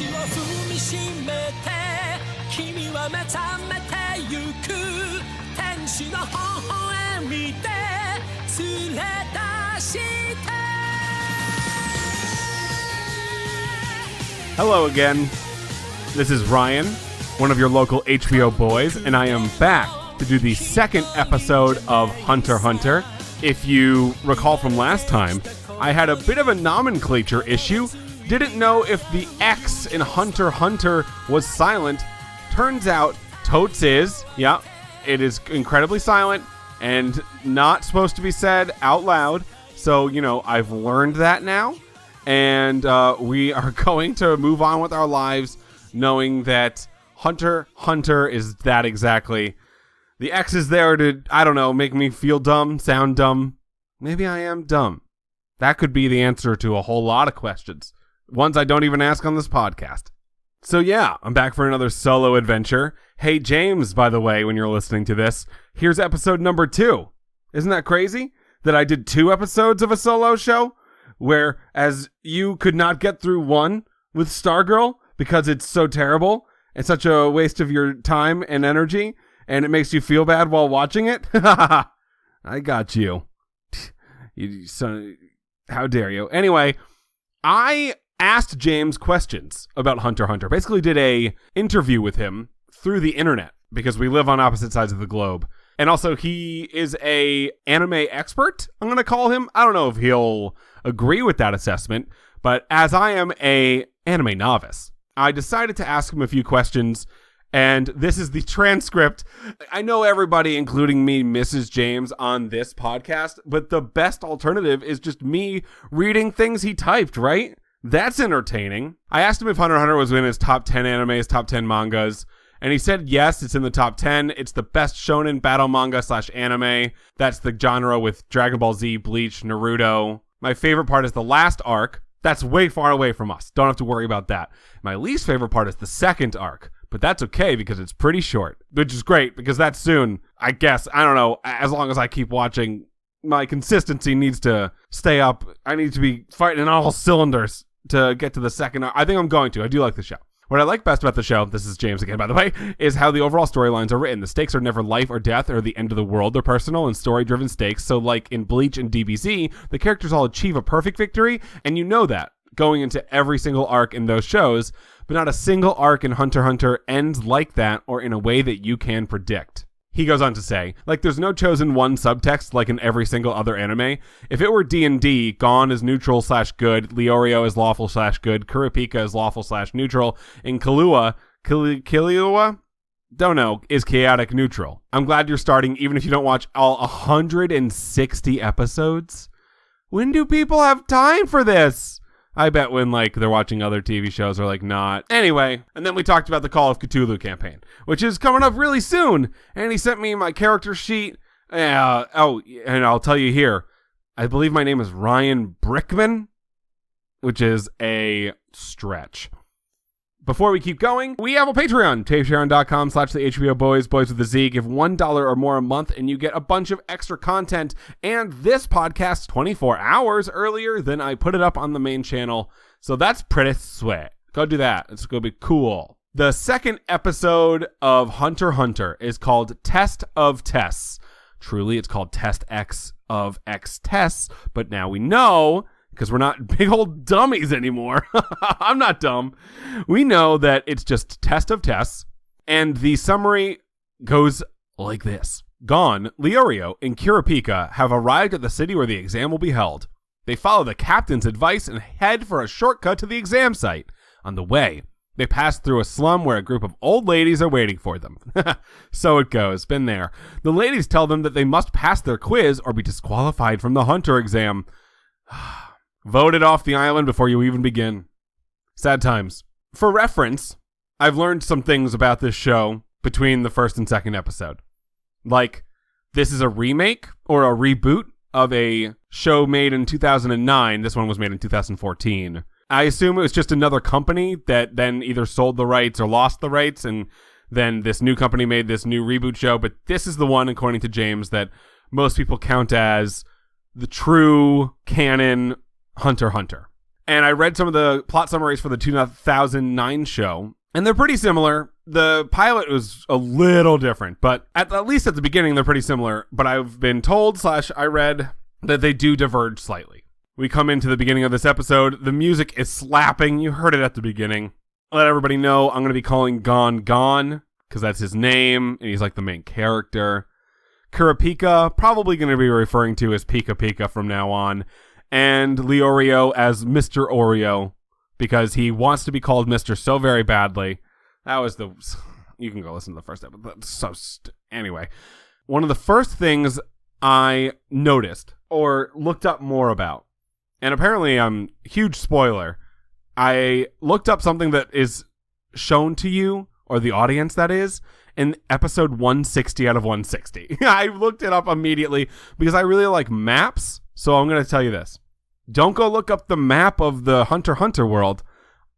踏みしめて君は目覚めてゆく天使の微笑みで連れ出して Hello again. This is Ryan, one of your local HBO boys, and I am back to do the second episode of Hunter x Hunter. If you recall from last time, I had a bit of a nomenclature issue. Didn't know if the X in Hunter x Hunter was silent. Turns out, totes is. Yeah, it is incredibly silent and not supposed to be said out loud. So, you know, I've learned that now. And we are going to move on with our lives knowing that Hunter x Hunter is that exactly. The X is there to, I don't know, make me feel dumb, sound dumb. Maybe I am dumb. That could be the answer to a whole lot of questions. Ones I don't even ask on this podcast. So yeah, I'm back for another solo adventure. Hey James, by the way, when you're listening to this, here's episode number 2. Isn't that crazy? That I did 2 episodes of a solo show? Whereas you could not get through 1 with Stargirl because it's so terrible and such a waste of your time and energy, and it makes you feel bad while watching it? I got you. You son, how dare you? Anyway, I asked James questions about Hunter x Hunter. Basically did a interview with him through the internet because we live on opposite sides of the globe. And also he is a anime expert, I'm going to call him. I don't know if he'll agree with that assessment, but as I am a anime novice, I decided to ask him a few questions, and this is the transcript. I know everybody, including me, misses James on this podcast, but the best alternative is just me reading things he typed, right? That's entertaining. I asked him if Hunter x Hunter was in his top 10 animes, top 10 mangas, and he said yes, it's in the top 10. It's the best shonen battle manga / anime. That's the genre with Dragon Ball Z, Bleach, Naruto. My favorite part is the last arc. That's way far away from us. Don't have to worry about that. My least favorite part is the second arc, but that's okay because it's pretty short, which is great because that's soon, I guess. I don't know. As long as I keep watching, my consistency needs to stay up. I need to be fighting in all cylinders to get to the second arc. I think I'm going to. I do like the show. What I like best about the show, this is James again, by the way, is how the overall storylines are written. The stakes are never life or death or the end of the world. They're personal and story-driven stakes. So like in Bleach and DBZ, the characters all achieve a perfect victory, and you know that going into every single arc in those shows, but not a single arc in Hunter x Hunter ends like that or in a way that you can predict. He goes on to say, like, there's no chosen one subtext like in every single other anime. If it were D&D, Gon is neutral / good, Leorio is lawful / good, Kurapika is lawful / neutral, and Killua, don't know, is chaotic neutral. I'm glad you're starting, even if you don't watch all 160 episodes. When do people have time for this? I bet when, like, they're watching other TV shows or, like, not. Anyway, and then we talked about the Call of Cthulhu campaign, which is coming up really soon. And he sent me my character sheet. And I'll tell you here, I believe my name is Ryan Brickman, which is a stretch. Before we keep going, we have a Patreon, patreon.com/the HBO Boys, boys with a Z. Give $1 or more a month and you get a bunch of extra content and this podcast 24 hours earlier than I put it up on the main channel. So that's pretty sweet. Go do that. It's going to be cool. The second episode of Hunter x Hunter is called Test of Tests. Truly, it's called Test X of X Tests, but now we know, because we're not big old dummies anymore. I'm not dumb. We know that it's just Test of Tests, and the summary goes like this. Gon, Leorio, and Kurapika have arrived at the city where the exam will be held. They follow the captain's advice and head for a shortcut to the exam site. On the way, they pass through a slum where a group of old ladies are waiting for them. So it goes. Been there. The ladies tell them that they must pass their quiz or be disqualified from the Hunter exam. Voted off the island before you even begin. Sad times. For reference, I've learned some things about this show between the first and second episode. Like, this is a remake or a reboot of a show made in 2009. This one was made in 2014. I assume it was just another company that then either sold the rights or lost the rights, and then this new company made this new reboot show. But this is the one, according to James, that most people count as the true canon Hunter x Hunter. And I read some of the plot summaries for the 2009 show, and they're pretty similar. The pilot was a little different, but at least at the beginning, they're pretty similar. But I've been told / I read that they do diverge slightly. We come into the beginning of this episode. The music is slapping. You heard it at the beginning. Let everybody know I'm going to be calling Gon Gon, because that's his name, and he's like the main character. Kurapika, probably going to be referring to as Pika Pika from now on. And Leorio as Mr. Oreo, because he wants to be called Mr. so very badly. That was you can go listen to the first episode. Anyway, one of the first things I noticed or looked up more about, and apparently I'm huge spoiler, I looked up something that is shown to you, or the audience that is, in episode 160 out of 160. I looked it up immediately because I really like maps. So I'm going to tell you this. Don't go look up the map of the Hunter x Hunter world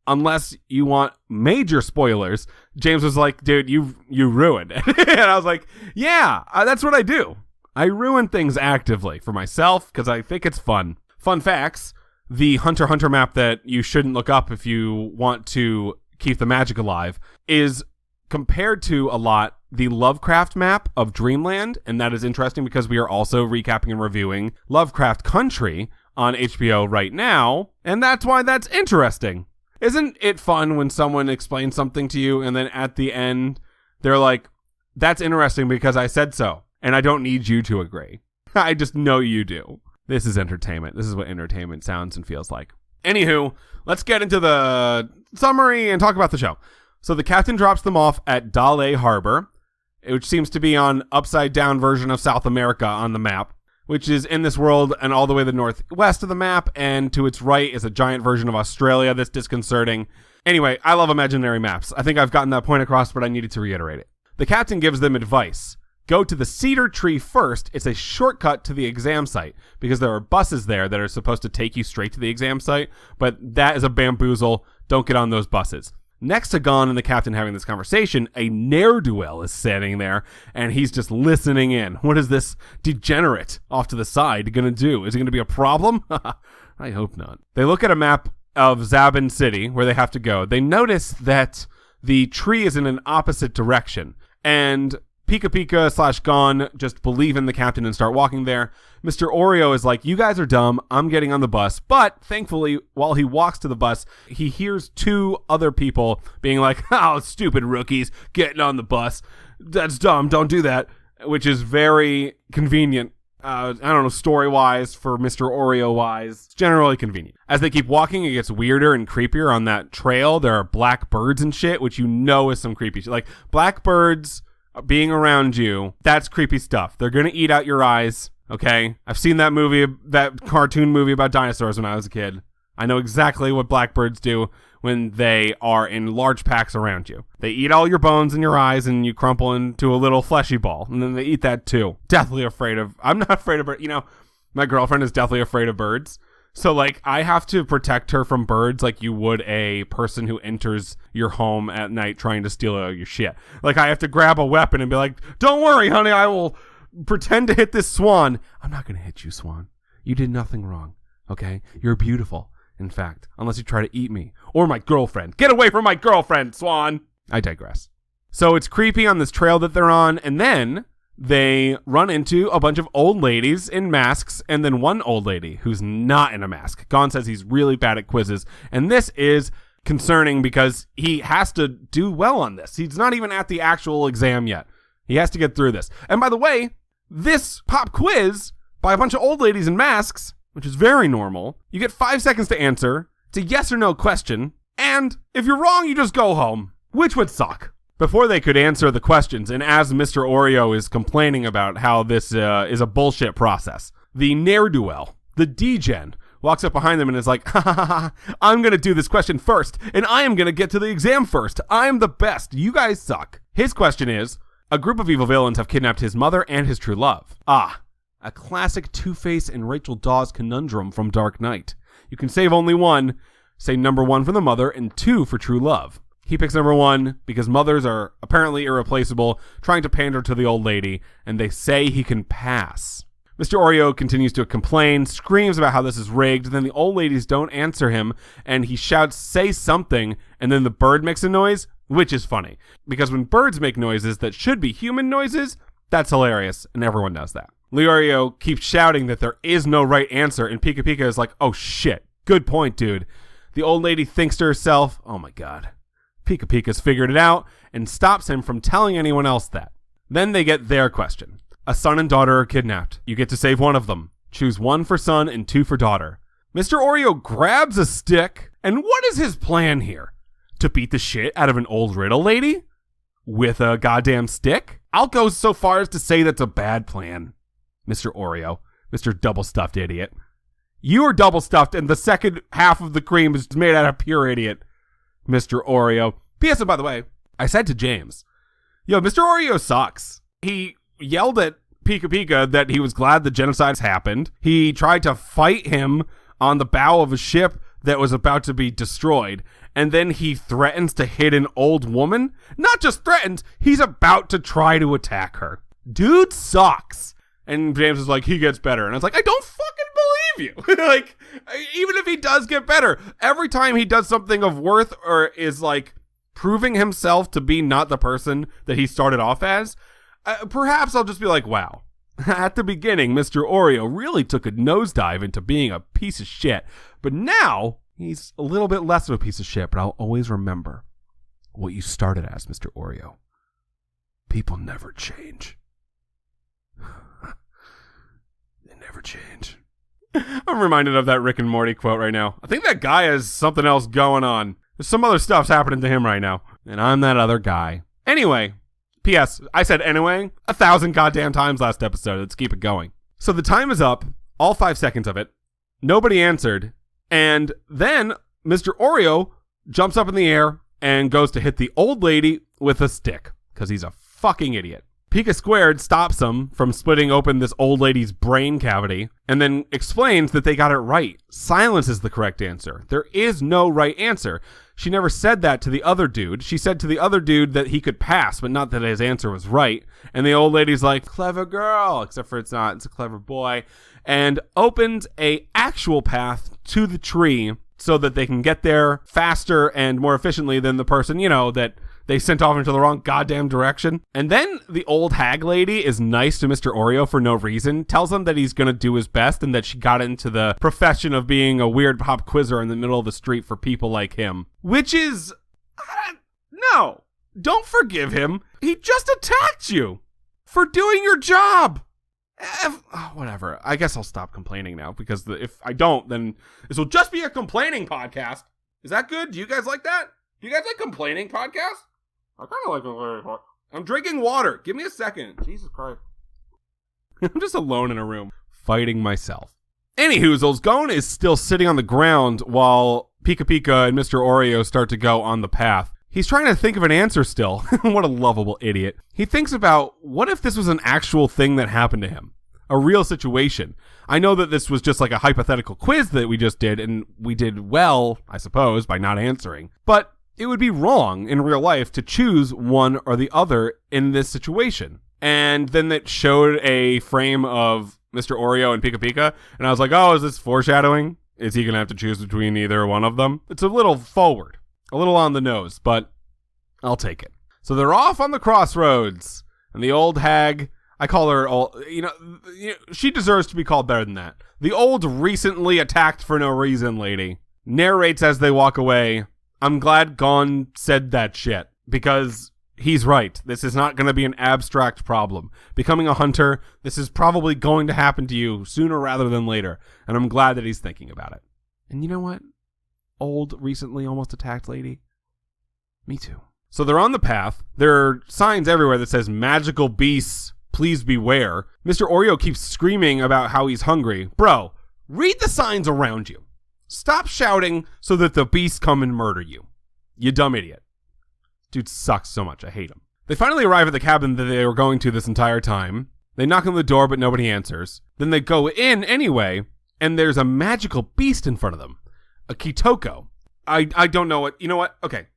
unless you want major spoilers. James was like, dude, you ruined it. And I was like, yeah, that's what I do. I ruin things actively for myself because I think it's fun. Fun facts, the Hunter x Hunter map that you shouldn't look up if you want to keep the magic alive is compared to a lot the Lovecraft map of Dreamland, and that is interesting because we are also recapping and reviewing Lovecraft Country on HBO right now, and that's why that's interesting. Isn't it fun when someone explains something to you and then at the end they're like, that's interesting because I said so, and I don't need you to agree. I just know you do. This is entertainment. This is what entertainment sounds and feels like. Anywho, let's get into the summary and talk about the show. So the captain drops them off at Dale Harbor, which seems to be on upside down version of South America on the map, which is in this world and all the way to the northwest of the map, and to its right is a giant version of Australia that's disconcerting. Anyway, I love imaginary maps. I think I've gotten that point across, but I needed to reiterate it. The captain gives them advice. Go to the cedar tree first. It's a shortcut to the exam site because there are buses there that are supposed to take you straight to the exam site, but that is a bamboozle. Don't get on those buses. Next to Gon and the captain having this conversation, a ne'er-do-well is standing there, and he's just listening in. What is this degenerate off to the side going to do? Is it going to be a problem? I hope not. They look at a map of Zabin City, where they have to go. They notice that the tree is in an opposite direction, and Pika Pika / Gon just believe in the captain and start walking there. Mr. Oreo is like, you guys are dumb. I'm getting on the bus. But thankfully, while he walks to the bus, he hears two other people being like, oh, stupid rookies getting on the bus. That's dumb. Don't do that. Which is very convenient. I don't know, story-wise, for Mr. Oreo-wise. It's generally convenient. As they keep walking, it gets weirder and creepier on that trail. There are black birds and shit, which you know is some creepy shit. Like, black birds being around you, that's creepy stuff. They're gonna eat out your eyes, okay? I've seen that movie, that cartoon movie about dinosaurs when I was a kid. I know exactly what blackbirds do when they are in large packs around you. They eat all your bones in your eyes and you crumple into a little fleshy ball, and then they eat that too. Deathly afraid of, I'm not afraid of birds. You know, my girlfriend is deathly afraid of birds. So, like, I have to protect her from birds like you would a person who enters your home at night trying to steal your shit. Like, I have to grab a weapon and be like, don't worry, honey, I will pretend to hit this swan. I'm not going to hit you, swan. You did nothing wrong, okay? You're beautiful, in fact, unless you try to eat me. Or my girlfriend. Get away from my girlfriend, swan! I digress. So, it's creepy on this trail that they're on, and then they run into a bunch of old ladies in masks, and then one old lady who's not in a mask. Gon says he's really bad at quizzes, and this is concerning because he has to do well on this. He's not even at the actual exam yet. He has to get through this. And by the way, this pop quiz by a bunch of old ladies in masks, which is very normal, you get 5 seconds to answer. It's a yes or no question, and if you're wrong, you just go home, which would suck. Before they could answer the questions, and as Mr. Oreo is complaining about how this is a bullshit process, the ne'er-do-well, the degen, walks up behind them and is like, ha ha ha ha, I'm going to do this question first, and I am going to get to the exam first. I'm the best. You guys suck. His question is, a group of evil villains have kidnapped his mother and his true love. Ah, a classic Two-Face and Rachel Dawes conundrum from Dark Knight. You can save only one. Say number 1 for the mother and 2 for true love. He picks number 1 because mothers are apparently irreplaceable, trying to pander to the old lady, and they say he can pass. Mr. Oreo continues to complain, screams about how this is rigged, then the old ladies don't answer him, and he shouts, say something, and then the bird makes a noise, which is funny. Because when birds make noises that should be human noises, that's hilarious, and everyone knows that. Leorio keeps shouting that there is no right answer, and Pika Pika is like, oh shit, good point, dude. The old lady thinks to herself, oh my god. Pika Pika's figured it out, and stops him from telling anyone else that. Then they get their question. A son and daughter are kidnapped. You get to save one of them. Choose 1 for son and 2 for daughter. Mr. Oreo grabs a stick, and what is his plan here? To beat the shit out of an old riddle lady? With a goddamn stick? I'll go so far as to say that's a bad plan. Mr. Oreo, Mr. Double-Stuffed Idiot. You are double-stuffed, and the second half of the cream is made out of pure idiot. Mr. Oreo. P.S. And by the way, I said to James, yo, Mr. Oreo sucks. He yelled at Pika Pika that he was glad the genocides happened. He tried to fight him on the bow of a ship that was about to be destroyed. And then he threatens to hit an old woman. Not just threatens, he's about to try to attack her. Dude sucks. And James is like, he gets better. And I was like, I don't fucking believe you. Like, even if he does get better, every time he does something of worth or is like proving himself to be not the person that he started off as, perhaps I'll just be like, wow. At the beginning, Mr. Oreo really took a nosedive into being a piece of shit. But now, he's a little bit less of a piece of shit, but I'll always remember what you started as, Mr. Oreo. People never change. They never change. I'm reminded of that Rick and Morty quote right now. I think that guy has something else going on. There's some other stuff's happening to him right now. And I'm that other guy. Anyway, P.S. I said anyway 1,000 goddamn times last episode. Let's keep it going. So the time is up. All 5 seconds of it. Nobody answered. And then Mr. Oreo jumps up in the air and goes to hit the old lady with a stick. Because he's a fucking idiot. Pika Squared stops him from splitting open this old lady's brain cavity and then explains that they got it right. Silence is the correct answer. There is no right answer. She never said that to the other dude. She said to the other dude that he could pass, but not that his answer was right. And the old lady's like, clever girl, except for it's not. It's a clever boy. And opens a actual path to the tree so that they can get there faster and more efficiently than the person, you know, that they sent off into the wrong goddamn direction. And then the old hag lady is nice to Mr. Oreo for no reason, tells him that he's going to do his best and that she got into the profession of being a weird pop quizzer in the middle of the street for people like him. Which is... no. Don't forgive him. He just attacked you for doing your job. Whatever. I guess I'll stop complaining now because if I don't, then this will just be a complaining podcast. Is that good? Do you guys like that? Do you guys like complaining podcasts? I kind of like complaining podcasts. I'm drinking water. Give me a second. Jesus Christ. I'm just alone in a room fighting myself. Anywhoozles, Gon is still sitting on the ground while Pika Pika and Mr. Oreo start to go on the path. He's trying to think of an answer still. What a lovable idiot. He thinks about, what if this was an actual thing that happened to him? A real situation. I know that this was just like a hypothetical quiz that we just did, and we did well, I suppose, by not answering. But it would be wrong in real life to choose one or the other in this situation. And then it showed a frame of Mr. Oreo and Pika Pika, and I was like, oh, is this foreshadowing? Is he going to have to choose between either one of them? It's a little forward. A little on the nose, but I'll take it. So they're off on the crossroads, and the old hag, I call her old, she deserves to be called better than that. The old recently attacked for no reason lady narrates as they walk away, I'm glad Gon said that shit, because he's right. This is not going to be an abstract problem. Becoming a hunter, this is probably going to happen to you sooner rather than later, and I'm glad that he's thinking about it. And you know what? Old, recently almost attacked lady. Me too. So they're on the path. There are signs everywhere that says magical beasts, please beware. Mr. Oreo keeps screaming about how he's hungry. Bro, read the signs around you. Stop shouting so that the beasts come and murder you. You dumb idiot. Dude sucks so much. I hate him. They finally arrive at the cabin that they were going to this entire time. They knock on the door, but nobody answers. Then they go in anyway, and there's a magical beast in front of them. A Kitoko. I don't know what... You know what? Okay.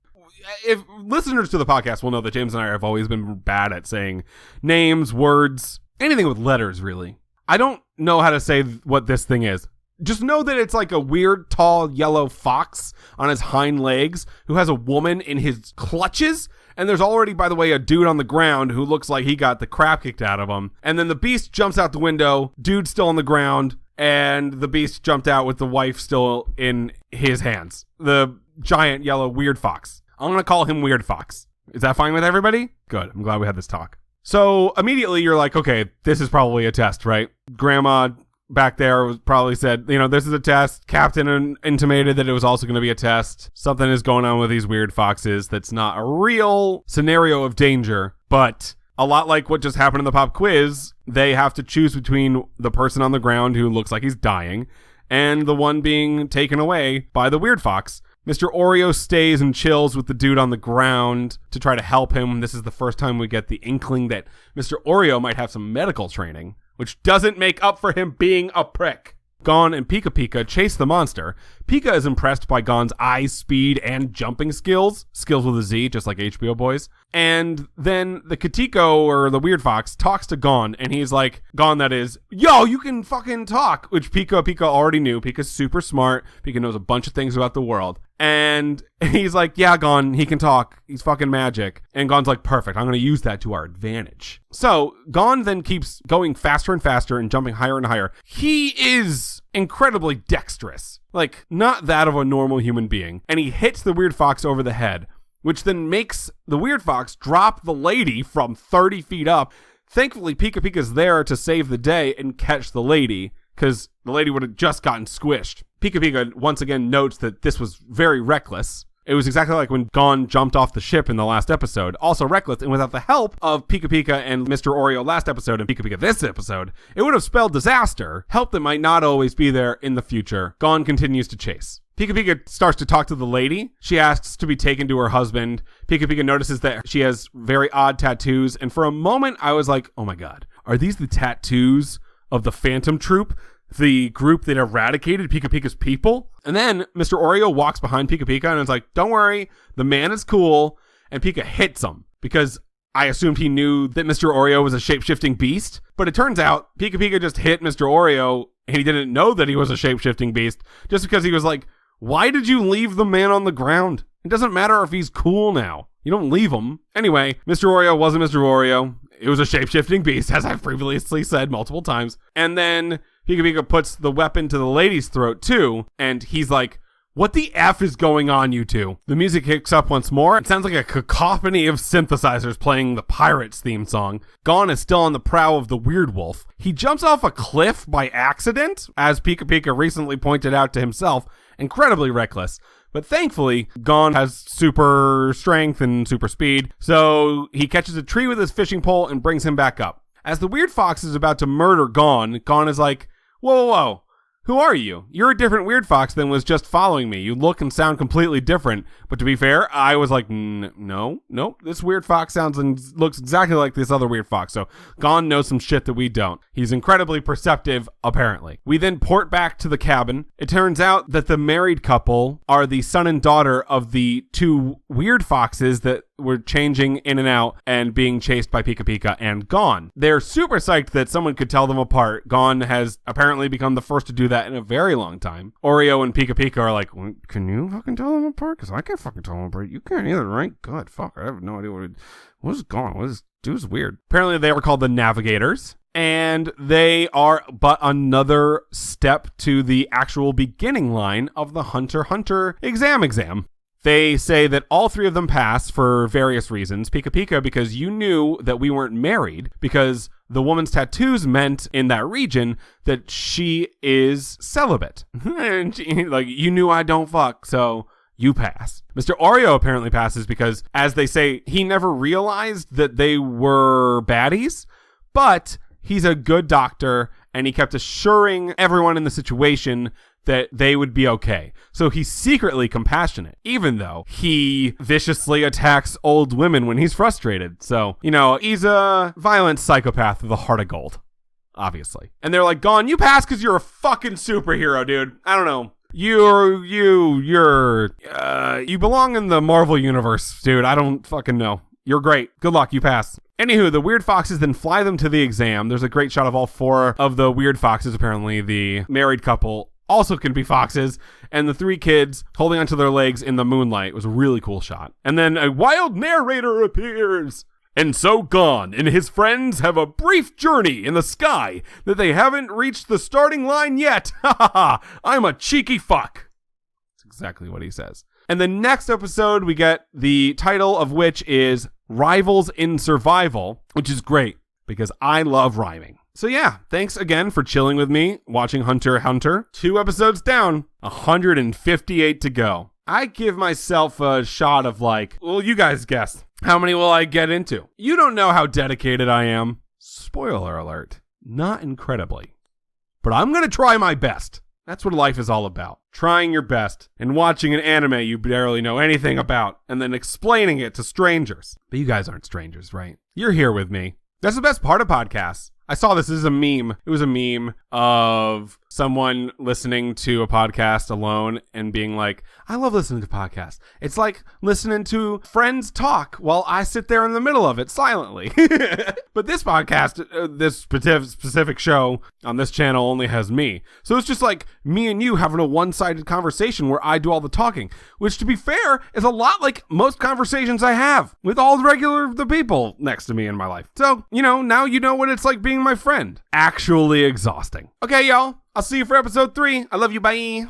If listeners to the podcast will know that James and I have always been bad at saying names, words, anything with letters, really. I don't know how to say what this thing is. Just know that it's like a weird, tall, yellow fox on his hind legs who has a woman in his clutches. And there's already, by the way, a dude on the ground who looks like he got the crap kicked out of him. And then the beast jumps out the window, dude's still on the ground, and the beast jumped out with the wife still in his hands. The giant, yellow, weird fox. I'm going to call him Weird Fox. Is that fine with everybody? Good. I'm glad we had this talk. So immediately you're like, okay, this is probably a test, right? Grandma back there probably said, this is a test. Captain intimated that it was also going to be a test. Something is going on with these weird foxes that's not a real scenario of danger, but a lot like what just happened in the pop quiz, they have to choose between the person on the ground who looks like he's dying and the one being taken away by the weird fox. Mr. Oreo stays and chills with the dude on the ground to try to help him. This is the first time we get the inkling that Mr. Oreo might have some medical training, which doesn't make up for him being a prick. Gon and Pika Pika chase the monster. Pika is impressed by Gon's eye speed and jumping skills with a Z, just like HBO Boys. And then the Katiko, or the Weird Fox, talks to Gon, and he's like, Gon that is, yo, you can fucking talk, which Pika already knew. Pika's super smart. Pika knows a bunch of things about the world. And he's like, yeah, Gon, he can talk. He's fucking magic. And Gon's like, perfect. I'm going to use that to our advantage. So Gon then keeps going faster and faster and jumping higher and higher. He is incredibly dexterous, like not that of a normal human being. And he hits the Weird Fox over the head, which then makes the Weird Fox drop the lady from 30 feet up. Thankfully, Pika Pika's there to save the day and catch the lady, because the lady would have just gotten squished. Pika Pika once again notes that this was very reckless. It was exactly like when Gon jumped off the ship in the last episode. Also reckless, and without the help of Pika Pika and Mr. Oreo last episode and Pika Pika this episode, it would have spelled disaster. Help that might not always be there in the future. Gon continues to chase. Pika Pika starts to talk to the lady. She asks to be taken to her husband. Pika Pika notices that she has very odd tattoos, and for a moment I was like, oh my god, are these the tattoos of the Phantom Troop? The group that eradicated Pika Pika's people? And then Mr. Oreo walks behind Pika Pika and is like, don't worry, the man is cool. And Pika hits him because I assumed he knew that Mr. Oreo was a shape-shifting beast. But it turns out Pika Pika just hit Mr. Oreo and he didn't know that he was a shape-shifting beast just because he was like, why did you leave the man on the ground? It doesn't matter if he's cool now. You don't leave him. Anyway, Mr. Oreo wasn't Mr. Oreo. It was a shape-shifting beast, as I've previously said multiple times. And then Pika Pika puts the weapon to the lady's throat too, and he's like, what the F is going on, you two? The music kicks up once more. It sounds like a cacophony of synthesizers playing the Pirates theme song. Gon is still on the prow of the Weird Wolf. He jumps off a cliff by accident, as Pika Pika recently pointed out to himself. Incredibly reckless. But thankfully, Gon has super strength and super speed, so he catches a tree with his fishing pole and brings him back up. As the Weird Fox is about to murder Gon, Gon is like, whoa, whoa, whoa. Who are you? You're a different Weird Fox than was just following me. You look and sound completely different. But to be fair, I was like, no. This Weird Fox sounds and looks exactly like this other Weird Fox. So Gon knows some shit that we don't. He's incredibly perceptive, apparently. We then port back to the cabin. It turns out that the married couple are the son and daughter of the two Weird Foxes that were changing in and out and being chased by Pika Pika and Gon. They're super psyched that someone could tell them apart. Gon has apparently become the first to do that in a very long time. Oreo and Pika Pika are like, well, can you fucking tell them apart? Because I can't fucking tell them apart. You can't either, right? Good. Fuck. I have no idea what is going on. This dude's weird. Apparently they were called the Navigators. And they are but another step to the actual beginning line of the Hunter x Hunter exam. They say that all three of them pass for various reasons. Pika Pika, because you knew that we weren't married, because the woman's tattoos meant in that region that she is celibate. And like, you knew I don't fuck, so you pass. Mr. Oreo apparently passes because, as they say, he never realized that they were baddies, but he's a good doctor, and he kept assuring everyone in the situation that they would be okay. So he's secretly compassionate, even though he viciously attacks old women when he's frustrated. So, he's a violent psychopath with a heart of gold, obviously. And they're like, Gon, you pass because you're a fucking superhero, dude. I don't know. You belong in the Marvel universe, dude. I don't fucking know. You're great. Good luck. You pass. Anywho, the weird foxes then fly them to the exam. There's a great shot of all 4 of the weird foxes. Apparently, the married couple also can be foxes, and the 3 kids holding onto their legs in the moonlight. It was a really cool shot. And then a wild narrator appears. And so Gon and his friends have a brief journey in the sky that they haven't reached the starting line yet. Ha ha ha, I'm a cheeky fuck. That's exactly what he says. And the next episode, we get the title of which is Rivals in Survival, which is great because I love rhyming. So yeah, thanks again for chilling with me, watching Hunter x Hunter. 2 episodes down, 158 to go. I give myself a shot of you guys guess. How many will I get into? You don't know how dedicated I am. Spoiler alert, not incredibly. But I'm going to try my best. That's what life is all about. Trying your best and watching an anime you barely know anything about and then explaining it to strangers. But you guys aren't strangers, right? You're here with me. That's the best part of podcasts. I saw this as a meme. It was a meme of someone listening to a podcast alone and being like, I love listening to podcasts. It's like listening to friends talk while I sit there in the middle of it silently. But this podcast, this specific show on this channel only has me. So it's just like me and you having a one-sided conversation where I do all the talking, which to be fair is a lot like most conversations I have with all the people next to me in my life. So, now you know what it's like being my friend. Actually exhausting. Okay, y'all. I'll see you for episode 3. I love you. Bye.